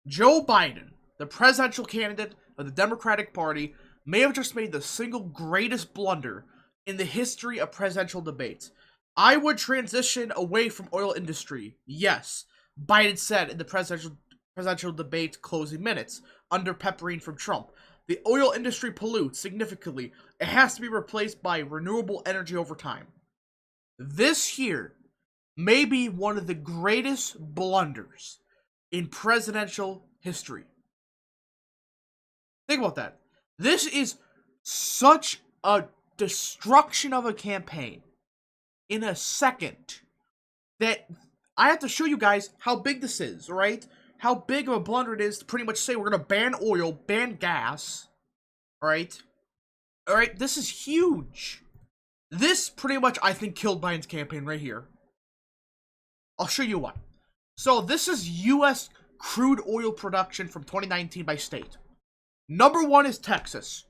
Joe Biden, the presidential candidate of the Democratic Party, may have just made the single greatest blunder in the history of presidential debates. I would transition away from oil industry. Yes, Biden said in the presidential debate closing minutes under peppering from Trump. The oil industry pollutes significantly. It has to be replaced by renewable energy over time. This here may be one of the greatest blunders in presidential history. Think about that. This is such a destruction of a campaign in a second that I have to show you guys how big this is, right? How big of a blunder it is to pretty much say we're going to ban oil, ban gas, right? Alright, this is huge. This pretty much, I think, killed Biden's campaign right here. I'll show you why. So this is U.S. crude oil production from 2019 by state. Number one is Texas.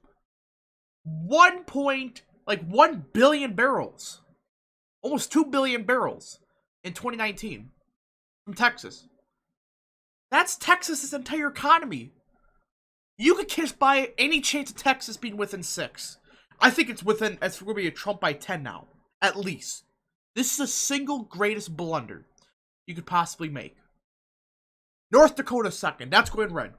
1 billion barrels. Almost 2 billion barrels in 2019 from Texas. That's Texas's entire economy. You could kiss by any chance of Texas being within 6. I think it's going to be a Trump by 10 now. At least. This is the single greatest blunder you could possibly make. North Dakota second. That's going red.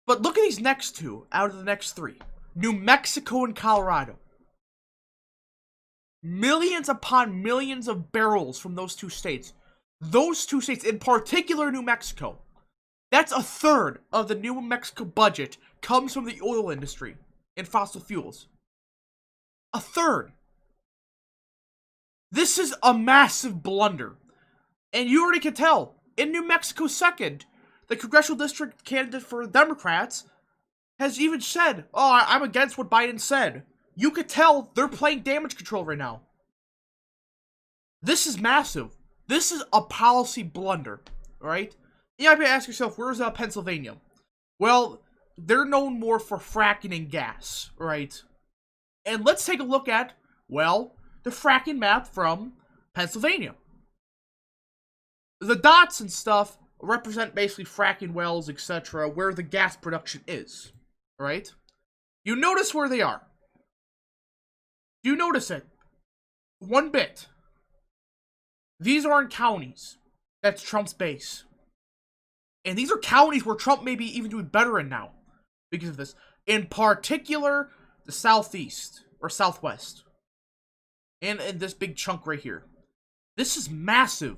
But look at these next two out of the next 3. New Mexico and Colorado. Millions upon millions of barrels from those 2 states. Those 2 states, in particular New Mexico. That's a third of the New Mexico budget comes from the oil industry and fossil fuels. A third. This is a massive blunder. And you already can tell, in New Mexico second, the congressional district candidate for the Democrats has even said, oh, I'm against what Biden said. You could tell they're playing damage control right now. This is massive. This is a policy blunder, right? You might be asking yourself, where's Pennsylvania? Well, they're known more for fracking and gas, right? And let's take a look at, well, the fracking map from Pennsylvania. The dots and stuff represent basically fracking wells, etc., where the gas production is, right? You notice where they are. Do you notice it? One bit. These aren't counties. That's Trump's base. And these are counties where Trump may be even doing better in now because of this. In particular, the southeast or southwest. And this big chunk right here. This is massive.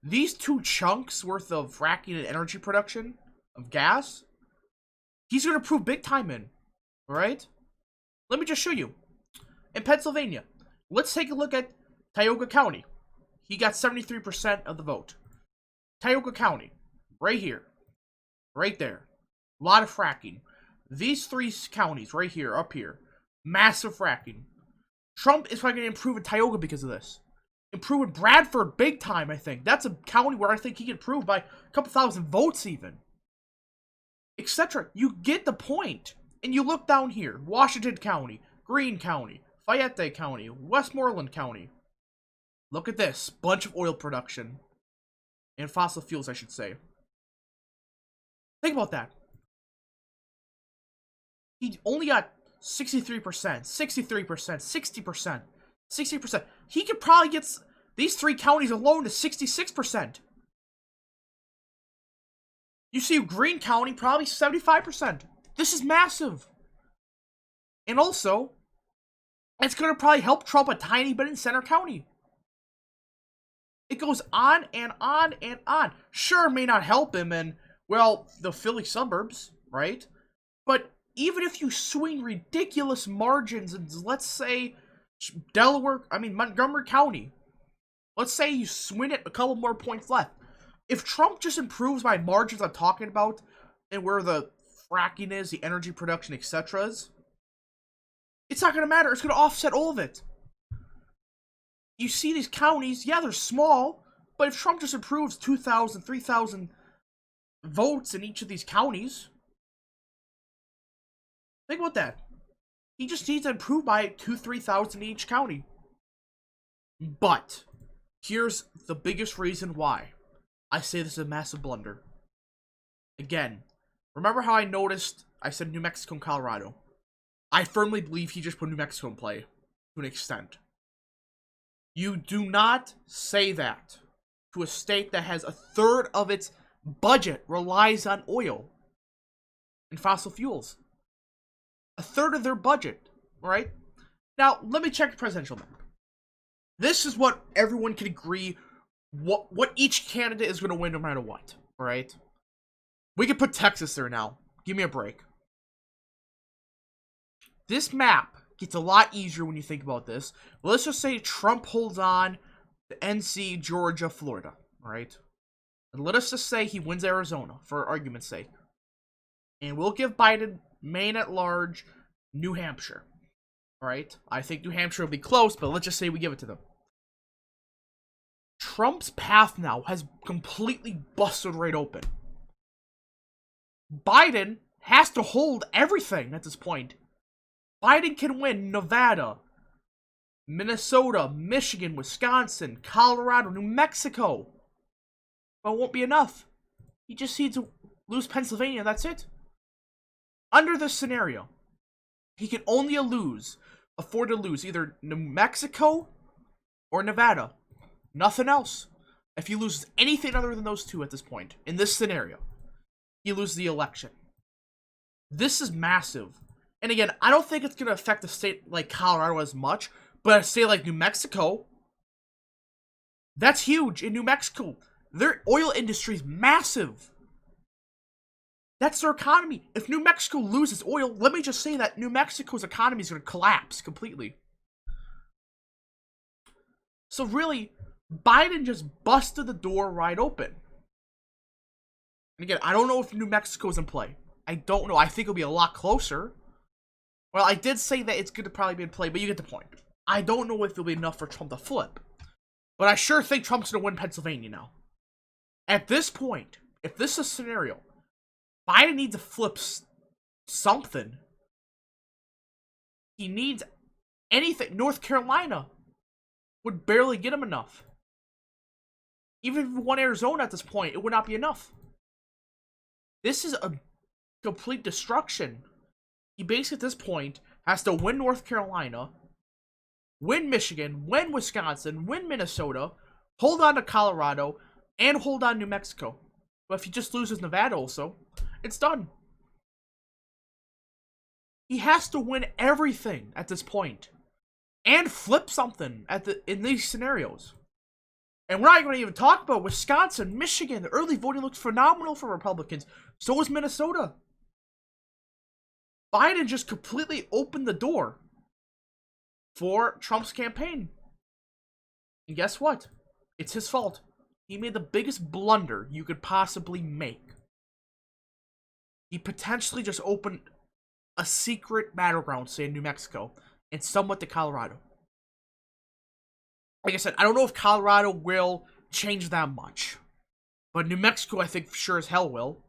These 2 chunks worth of fracking and energy production of gas, he's going to prove big time in. Alright? Let me just show you. In Pennsylvania, let's take a look at Tioga County. He got 73% of the vote. Tioga County. Right here. Right there. A lot of fracking. These 3 counties right here, up here. Massive fracking. Trump is probably going to improve in Tioga because of this. Improve in Bradford big time, I think. That's a county where I think he can improve by a couple thousand votes even. Etc. You get the point. And you look down here. Washington County. Greene County. Fayette County. Westmoreland County. Look at this. Bunch of oil production. And fossil fuels, I should say. Think about that. He only got 63%, 63%, 60%, 60%. He could probably get these 3 counties alone to 66%. You see Greene County, probably 75%. This is massive. And also, it's going to probably help Trump a tiny bit in Center County. It goes on and on and on. Sure, it may not help him in, well, the Philly suburbs, right? But even if you swing ridiculous margins in, let's say, Montgomery County. Let's say you swing it a couple more points left. If Trump just improves by margins I'm talking about, and where the fracking is, the energy production, etc. is, it's not going to matter. It's going to offset all of it. You see these counties, yeah, they're small, but if Trump just improves 2,000, 3,000 votes in each of these counties, think about that. He just needs to improve by 2,000, 3,000 in each county. But here's the biggest reason why I say this is a massive blunder. Again, remember how I said New Mexico and Colorado? I firmly believe he just put New Mexico in play to an extent. You do not say that to a state that has a third of its budget relies on oil and fossil fuels. A third of their budget, right? Now, let me check the presidential map. This is what everyone can agree what each candidate is going to win no matter what, right? We can put Texas there now. Give me a break. This map gets a lot easier when you think about this. Let's just say Trump holds on to NC, Georgia, Florida, right? And let us just say he wins Arizona, for argument's sake. And we'll give Biden Maine at large, New Hampshire, right? I think New Hampshire will be close, but let's just say we give it to them. Trump's path now has completely busted right open. Biden has to hold everything at this point. Biden can win Nevada, Minnesota, Michigan, Wisconsin, Colorado, New Mexico. But it won't be enough. He just needs to lose Pennsylvania, that's it. Under this scenario, he can only afford to lose either New Mexico or Nevada. Nothing else. If he loses anything other than those two at this point, in this scenario, he loses the election. This is massive. And again, I don't think it's going to affect a state like Colorado as much, but a state like New Mexico, that's huge. In New Mexico, their oil industry is massive. That's their economy. If New Mexico loses oil, let me just say that New Mexico's economy is going to collapse completely. So really, Biden just busted the door right open. And again, I don't know if New Mexico's in play. I don't know. I think it'll be a lot closer. Well, I did say that it's going to probably be in play, but you get the point. I don't know if it'll be enough for Trump to flip. But I sure think Trump's going to win Pennsylvania now. At this point, if this is a scenario, Biden needs to flip something. He needs anything. North Carolina would barely get him enough. Even if he won Arizona at this point, it would not be enough. This is a complete destruction. He basically at this point has to win North Carolina, win Michigan, win Wisconsin, win Minnesota, hold on to Colorado, and hold on New Mexico. But if he just loses Nevada also, it's done. He has to win everything at this point. And flip something in these scenarios. And we're not going to even talk about Wisconsin, Michigan. The early voting looks phenomenal for Republicans. So is Minnesota. Biden just completely opened the door for Trump's campaign. And guess what? It's his fault. He made the biggest blunder you could possibly make. He potentially just opened a secret battleground, say in New Mexico, and somewhat to Colorado. Like I said, I don't know if Colorado will change that much. But New Mexico, I think, sure as hell will.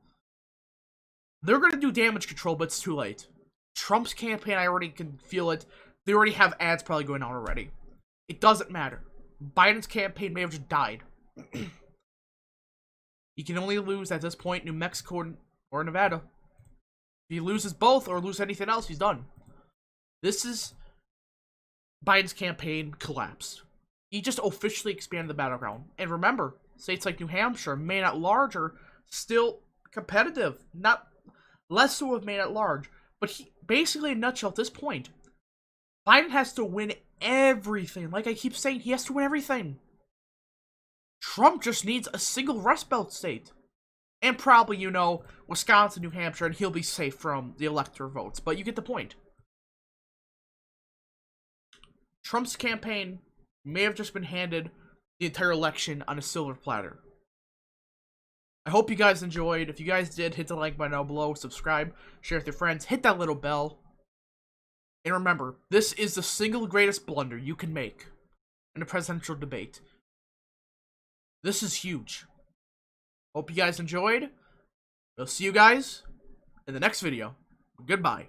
They're going to do damage control, but it's too late. Trump's campaign, I already can feel it. They already have ads probably going on already. It doesn't matter. Biden's campaign may have just died. He can only lose, at this point, New Mexico or Nevada. If he loses both or loses anything else, he's done. This is Biden's campaign collapsed. He just officially expanded the battleground. And remember, states like New Hampshire, Maine at large are still competitive. Not less so of Maine at large. But he, basically, in a nutshell, at this point, Biden has to win everything. Like I keep saying, he has to win everything. Trump just needs a single Rust Belt state. And probably, you know, Wisconsin, New Hampshire, and he'll be safe from the elector votes. But you get the point. Trump's campaign may have just been handed the entire election on a silver platter. I hope you guys enjoyed. If you guys did, hit the like button down below, subscribe, share with your friends, hit that little bell. And remember, this is the single greatest blunder you can make in a presidential debate. This is huge. Hope you guys enjoyed. We'll see you guys in the next video. Goodbye.